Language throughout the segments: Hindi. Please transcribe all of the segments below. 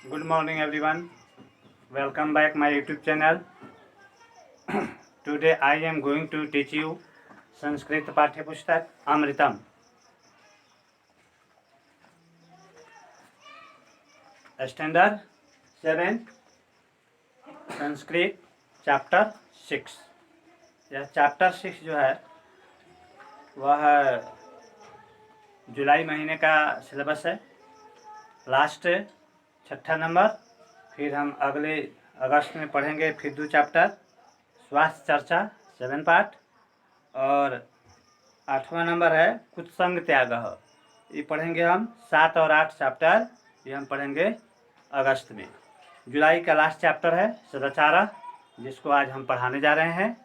Good morning everyone. Welcome back my YouTube channel. Today I am going to teach you Sanskrit पाठ्य पुस्तक अमृतम स्टैंडर्ड 7 संस्कृत चैप्टर 6। यह चैप्टर 6 जो है वह जुलाई महीने का सिलेबस है। लास्ट 6ठा नंबर, फिर हम अगले अगस्त में पढ़ेंगे फिर 2 चैप्टर स्वास्थ्य चर्चा 7 पार्ट, और 8वां नंबर है कुत्संग त्याग। ये पढ़ेंगे हम 7 और 8 चैप्टर, ये हम पढ़ेंगे अगस्त में। जुलाई का लास्ट चैप्टर है सदाचार, जिसको आज हम पढ़ाने जा रहे हैं।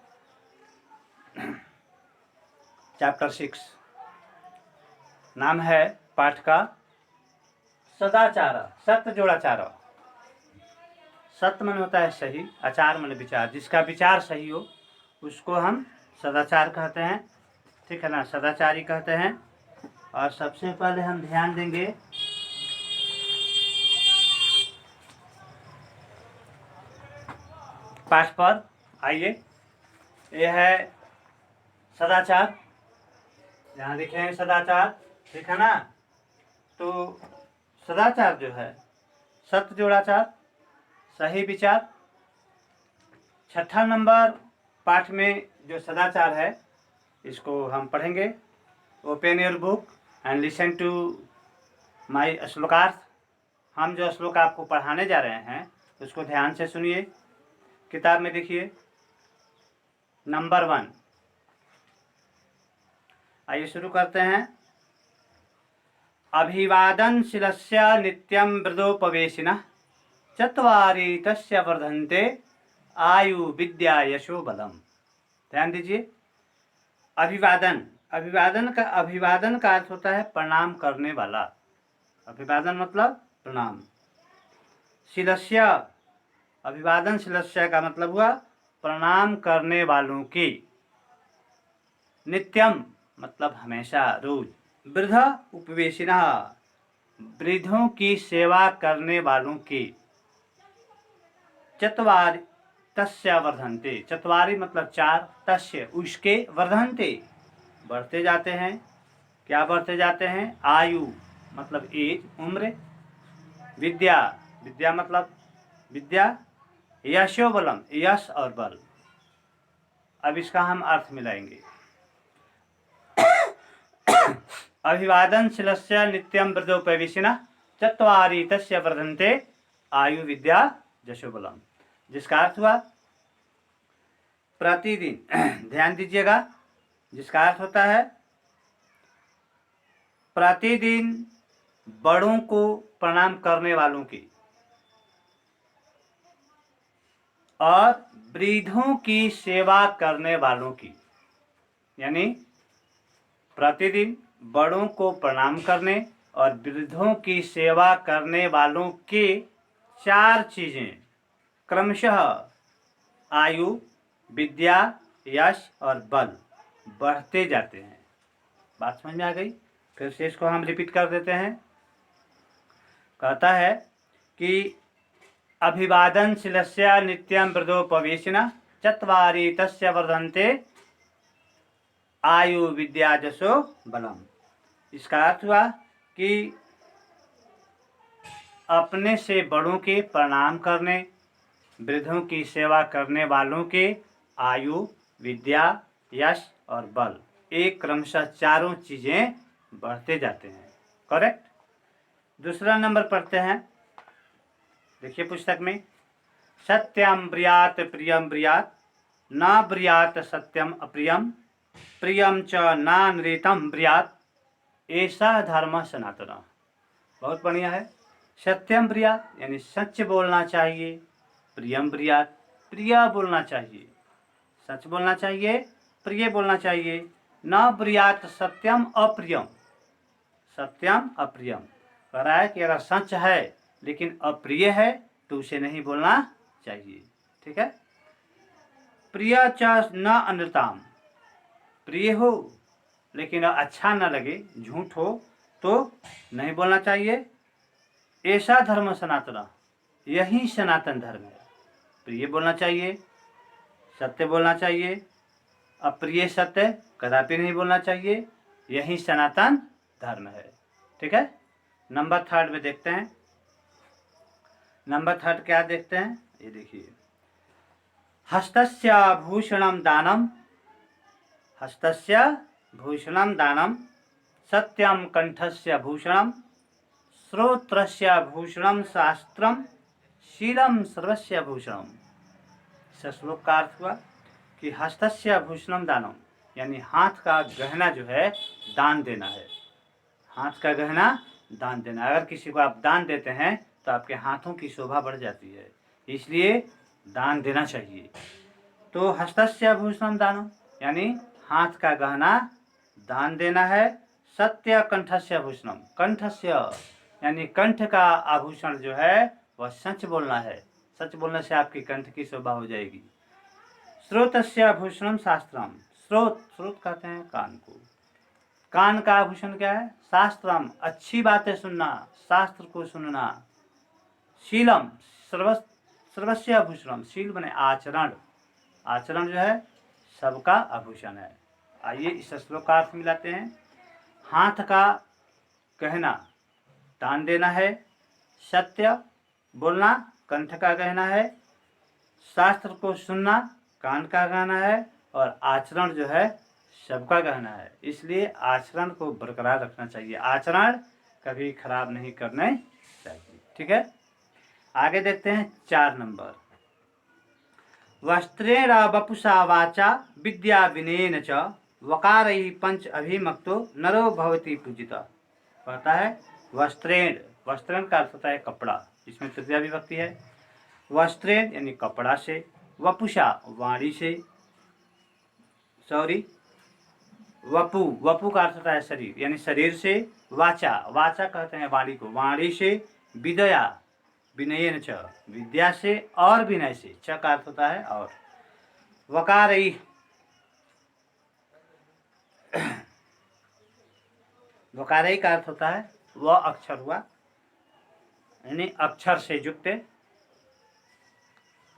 चैप्टर 6 नाम है पाठ का सदाचार। सत्य जोड़ाचार। सत्य मन होता है सही, आचार मन विचार। जिसका विचार सही हो उसको हम सदाचार कहते हैं, ठीक है ना, सदाचारी कहते हैं। और सबसे पहले हम ध्यान देंगे पाठ पर। आइए, यह है सदाचार। यहाँ लिखे हैं सदाचार, ठीक है ना। तो सदाचार जो है सत्य जोड़ाचार, सही विचार। 6ठा नंबर पाठ में जो सदाचार है इसको हम पढ़ेंगे। Open your book and listen to my श्लोकार्थ। हम जो श्लोक आपको पढ़ाने जा रहे हैं उसको ध्यान से सुनिए। किताब में देखिए नंबर 1। आइए शुरू करते हैं। अभिवादनशीलस्य नित्यं वृद्धोपवेशिनः चत्वारि तस्य वर्धन्ते आयु विद्या यशो बलम। ध्यान दीजिए। अभिवादन, अभिवादन का अर्थ होता है प्रणाम करने वाला। अभिवादन मतलब प्रणाम। शिलस्य, अभिवादन शिलस्य का मतलब हुआ प्रणाम करने वालों की। नित्यम मतलब हमेशा, रोज। वृद्ध उपवेशिनः, वृद्धों की सेवा करने वालों की। चत्वारि तस्य वर्धन्ते, चत्वारि मतलब 4, तस्य उसके, वर्धन्ते बढ़ते जाते हैं। क्या बढ़ते जाते हैं? आयु मतलब एज, उम्र। विद्या, विद्या मतलब विद्या। यशो बलम, यश और बल। अब इसका हम अर्थ मिलाएंगे। अभिवादनशीलस्य नित्यं वृद्धोपवेशिनः चत्वारि तस्य वर्धन्ते आयु विद्या यशो बलम। जिसका अर्थ हुआ प्रतिदिन, ध्यान दीजिएगा, जिसका अर्थ होता है प्रतिदिन बड़ों को प्रणाम करने वालों की और वृद्धों की सेवा करने वालों की। यानी प्रतिदिन बड़ों को प्रणाम करने और वृद्धों की सेवा करने वालों के 4 चीजें क्रमशः आयु, विद्या, यश और बल बढ़ते जाते हैं। बात समझ में आ गई? फिर से इसको हम रिपीट कर देते हैं। कहता है कि अभिवादनशीलस्य नित्यं वृद्धोपवेशिनः चत्वारि तस्य वर्धन्ते आयु विद्या यशो बलम। इसका अर्थ हुआ कि अपने से बड़ों के प्रणाम करने, वृद्धों की सेवा करने वालों के आयु, विद्या, यश और बल, एक क्रमशः 4 चीजें बढ़ते जाते हैं। करेक्ट। दूसरा नंबर पढ़ते हैं, देखिए पुस्तक में। सत्यम ब्रियात प्रियम ब्रियात न ब्रियात सत्यम अप्रियम प्रियम च नानृतम ब्रियात ऐसा धर्म सनातन। बहुत बढ़िया है। सत्यम ब्रियात यानी सच बोलना चाहिए। प्रियम ब्रियात, प्रिय बोलना चाहिए, सच बोलना चाहिए, प्रिय बोलना चाहिए। न ब्रियात सत्यम अप्रियम, सत्यम अप्रियम। कह रहा है कि अगर सच है लेकिन अप्रिय है तो उसे नहीं बोलना चाहिए, ठीक है। प्रिय च न अनृताम, प्रिय हो लेकिन अच्छा न लगे, झूठ हो तो नहीं बोलना चाहिए। ऐसा धर्म सनातन, यही सनातन धर्म है। प्रिय बोलना चाहिए, सत्य बोलना चाहिए, अप्रिय सत्य कदापि नहीं बोलना चाहिए। यही सनातन धर्म है। ठीक है। नंबर 3 में देखते हैं। नंबर 3 क्या देखते हैं, ये देखिए, हस्तस्य भूषणम दानम, हस्तस्य भूषणम दानम, सत्यम कंठस्य भूषणम, श्रोत्रस्य भूषणम शास्त्रम, शीलम सर्वस्य भूषणम। इस श्लोक का अर्थ हुआ कि हस्तस्य भूषणम दानम, यानी हाथ का गहना जो है दान देना है। हाथ का गहना दान देना, अगर किसी को आप दान देते हैं तो आपके हाथों की शोभा बढ़ जाती है, इसलिए दान देना चाहिए। तो हस्तस्य भूषणम दानम यानी हाथ का गहना दान देना है। सत्य कंठस्य भूषणम, कंठस्य यानी कंठ का आभूषण जो है वह सच बोलना है। सच बोलने से आपकी कंठ की शोभा हो जाएगी। श्रोतस्य भूषणम शास्त्रम, श्रोत, श्रोत कहते हैं कान को। कान का आभूषण क्या है? शास्त्रम, अच्छी बातें सुनना, शास्त्र को सुनना। शीलम, सर्वस्य आभूषणम, शील बने आचरण, आचरण जो है सबका आभूषण है। आइए इस श्लोक का अर्थ मिलाते हैं। हाथ का गहना दान देना है, सत्य बोलना कंठ का गहना है, शास्त्र को सुनना कान का गहना है, और आचरण जो है सबका गहना है। इसलिए आचरण को बरकरार रखना चाहिए, आचरण कभी खराब नहीं करने चाहिए। ठीक है। आगे देखते हैं 4 नंबर। वस्त्रेण वपुषा वाचा विद्या विनयेन च वकारैः पंच अभिमक्तो नरो भवति पूजिता। कहता है वस्त्रेण, वस्त्रेण का अर्थ होता है कपड़ा, इसमें तृतीया विभक्ति है। वस्त्रेण यानी कपड़ा से, वपुषा वाणी से, सॉरी वपु, वपु का अर्थ होता है शरीर यानी शरीर से। वाचा, वाचा कहते हैं वाणी को, वाणी से। विद्या, विनयेन च, विद्या से और विनय से, च का अर्थ होता है और। वकारैः, वकारैः का अर्थ होता है वह अक्षर हुआ, यानी अक्षर से युक्त।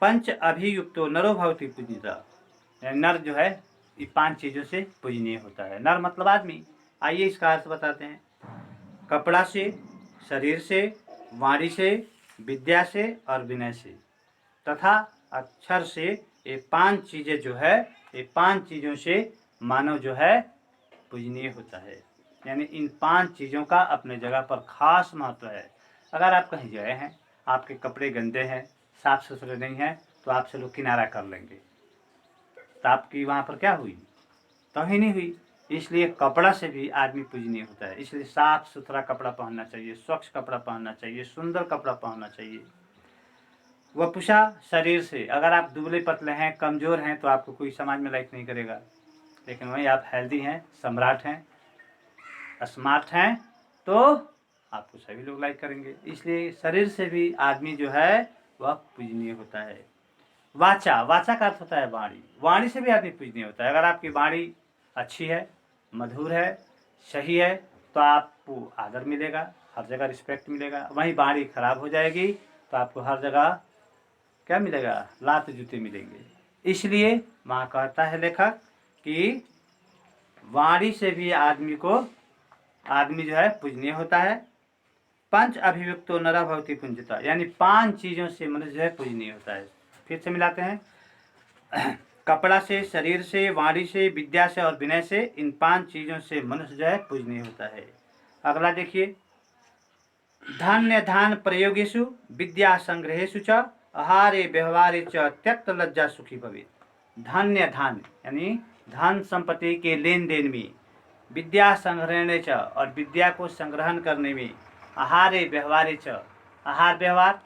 पंच अभियुक्तो नरो भवति पूजिता, नर जो है ये 5 चीजों से पूजनीय होता है। नर मतलब आदमी। आइए इसका अर्थ बताते हैं। कपड़ा से, शरीर से, वाणी से, विद्या से और विनय से तथा अक्षर से, ये 5 चीजें जो है, ये 5 चीजों से मानव जो है पूजनीय होता है। यानी इन 5 चीजों का अपने जगह पर खास महत्व है। अगर आप कहीं गए हैं, आपके कपड़े गंदे हैं, साफ सुथरे नहीं हैं, तो आपसे लोग किनारा कर लेंगे, तो आपकी वहाँ पर क्या हुई? तोहिनी नहीं हुई। इसलिए कपड़ा से भी आदमी पूजनीय होता है। इसलिए साफ सुथरा कपड़ा पहनना चाहिए, स्वच्छ कपड़ा पहनना चाहिए, सुंदर कपड़ा पहनना चाहिए। वपुषा, शरीर से, अगर आप दुबले पतले हैं, कमजोर हैं, तो आपको कोई समाज में लाइक नहीं करेगा। लेकिन वहीं आप हेल्दी हैं, सम्राट हैं, स्मार्ट हैं, तो आपको सभी लोग लाइक करेंगे। इसलिए शरीर से भी आदमी जो है वह पूजनीय होता है। वाचा, वाचा का अर्थ होता है वाणी, वाणी से भी आदमी पूजनीय होता है। अगर आपकी वाणी अच्छी है, मधुर है, सही है, तो आपको आदर मिलेगा, हर जगह रिस्पेक्ट मिलेगा। वहीं वाणी खराब हो जाएगी तो आपको हर जगह क्या मिलेगा? लात जूते मिलेंगे। इसलिए वहाँ कहता है लेखक कि वाणी से भी आदमी जो है पूजनीय होता है। पंच अभिव्यक्तो नर भवति पूजिता, यानी 5 चीजों से मनुष्य जो है पूजनीय होता है। फिर से मिलाते हैं। कपड़ा से, शरीर से, वाणी से, विद्या से और विनय से, इन 5 चीजों से मनुष्य जो है पूजनीय होता है। अगला देखिए, धान्य धान प्रयोगेषु विद्या संग्रहेषु च आहारे व्यवहारे च त्यक्त लज्जा सुखी भवेत्। धान्य धान यानी धन संपत्ति के लेन देन में, विद्या संग्रहणे च और विद्या को संग्रहण करने में, आहारे व्यवहारे च, आहार व्यवहार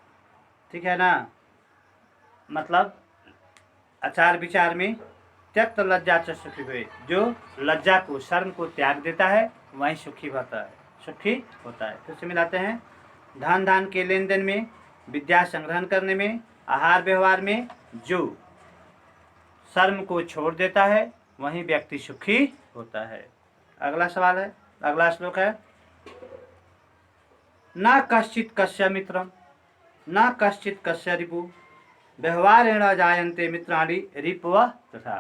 ठीक है ना, मतलब आचार विचार में, त्यक्त लज्जा च सुखी हुए, जो लज्जा को, शर्म को त्याग देता है वही सुखी होता है, सुखी होता है। फिर से मिलाते हैं। धन धान के लेन देन में, विद्या संग्रहण करने में, आहार व्यवहार में, जो शर्म को छोड़ देता है वही व्यक्ति सुखी होता है। अगला सवाल है, अगला श्लोक है, न कश्चित कस्य मित्रम न कश्चित कस्य रिपु व्यवहारेण जायन्ते मित्राणि रिपव तथा।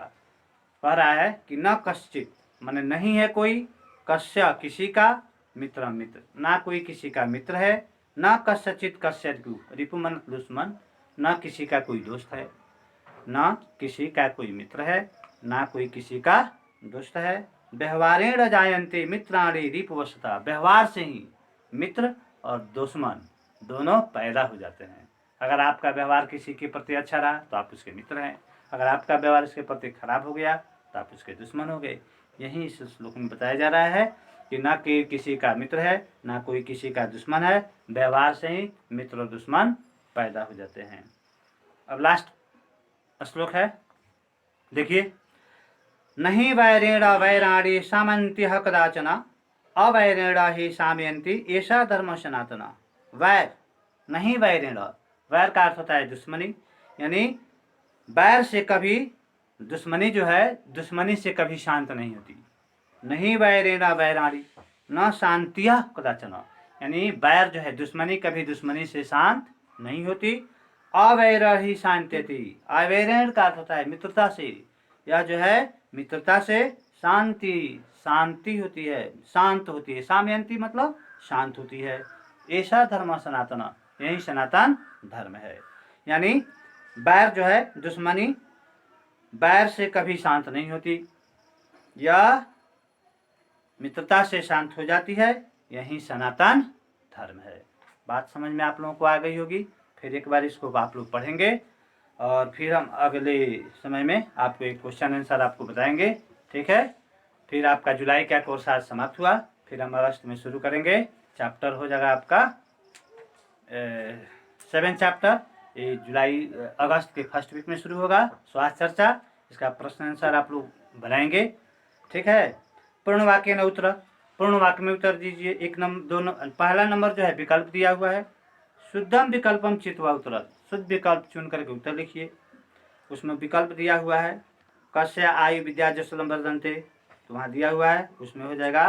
कह रहा है कि न कश्चित माने नहीं है कोई, कस्य किसी का, मित्र मित्र ना कोई किसी का मित्र है, न कस्यचित कस्य रिपु, रिपु मन दुश्मन, न किसी का कोई दोस्त है, न किसी का कोई मित्र है, ना कोई किसी का दोस्त है। व्यवहारेण जायन्ते मित्राणि रिपुवशता, व्यवहार से ही मित्र और दुश्मन दोनों पैदा हो जाते हैं। अगर आपका व्यवहार किसी के प्रति अच्छा रहा तो आप उसके मित्र हैं, अगर आपका व्यवहार इसके प्रति खराब हो गया तो आप उसके दुश्मन हो गए। यही इस श्लोक में बताया जा रहा है कि ना कोई किसी का मित्र है, ना कोई किसी का दुश्मन है, व्यवहार से ही मित्र और दुश्मन पैदा हो जाते हैं। अब लास्ट श्लोक है, देखिए, नहीं वैरेण वैराणी सामन्त्यः कदाचन अवैरेण ही सामयन्ति ऐसा धर्म सनातन। वैर नहीं वैरेण, वैर का अर्थ होता है दुश्मनी, यानी वैर से कभी दुश्मनी जो है, दुश्मनी से कभी शांत नहीं होती। नहीं वैरेण वैराणी न शांतियः कदाचन, यानी वैर जो है दुश्मनी, कभी दुश्मनी से शांत नहीं होती। अवैर ही शांत्यति, अवैरेण का अर्थ होता है मित्रता से, यह जो है मित्रता से शांति शांति होती है, शांत होती है। सामयंती मतलब शांत होती है। ऐसा धर्म सनातन, यही सनातन धर्म है। यानी बैर जो है दुश्मनी, बैर से कभी शांत नहीं होती, यह मित्रता से शांत हो जाती है, यही सनातन धर्म है। बात समझ में आप लोगों को आ गई होगी। फिर एक बार इसको आप लोग पढ़ेंगे और फिर हम अगले समय में आपको एक क्वेश्चन आंसर आपको बताएंगे, ठीक है। फिर आपका जुलाई का कोर्स आज समाप्त हुआ, फिर हम अगस्त में शुरू करेंगे। चैप्टर हो जाएगा आपका 7 चैप्टर, ये जुलाई अगस्त के फर्स्ट वीक में शुरू होगा। स्वास्थ्य चर्चा, इसका प्रश्न आंसर आप लोग बनाएंगे, ठीक है। पूर्ण वाक्य न उत्तर, पूर्ण वाक्य में उत्तर दीजिए। एक नंबर, दोनों, पहला नंबर जो है विकल्प दिया हुआ है, शुद्धम विकल्पम चित्वा उत्तर, शुद्ध विकल्प चुन करके उत्तर लिखिए। उसमें विकल्प दिया हुआ है कस्य आयु विद्या जसलम वर्धन्ते, तो वहाँ दिया हुआ है, उसमें हो जाएगा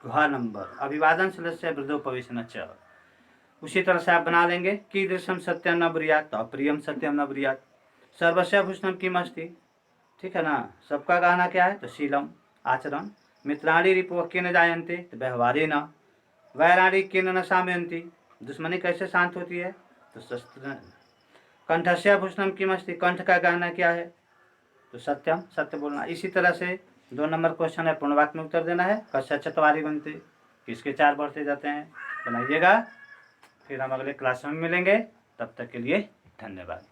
घ नंबर, अभिवादन सदस्य वृद्धोपवेशन च। उसी तरह से आप बना लेंगे। कीदृशम सत्यम न ब्रूयात्, तो अप्रियम सत्यम न ब्रूयात्। सर्वस्य भूषणम किम अस्ति, ठीक है ना, सबका गहना क्या है, तो शीलम आचरण। मित्राणि रिपुवः केन जायन्ते, तो व्यवहारेण। वैराणी केन न शाम्यन्ति, दुश्मनी कैसे शांत होती है, तो शस्त्र। कंठस्य भूषणम किम अस्ति, कंठ का गहना क्या है, तो सत्यम, सत्य बोलना। इसी तरह से 2 नंबर क्वेश्चन है, पूर्ण वाक्य में उत्तर देना है। कस्य चत्वारि बनते, किसके 4 बढ़ते जाते हैं, बनाइएगा। फिर हम अगले क्लास में मिलेंगे, तब तक के लिए धन्यवाद।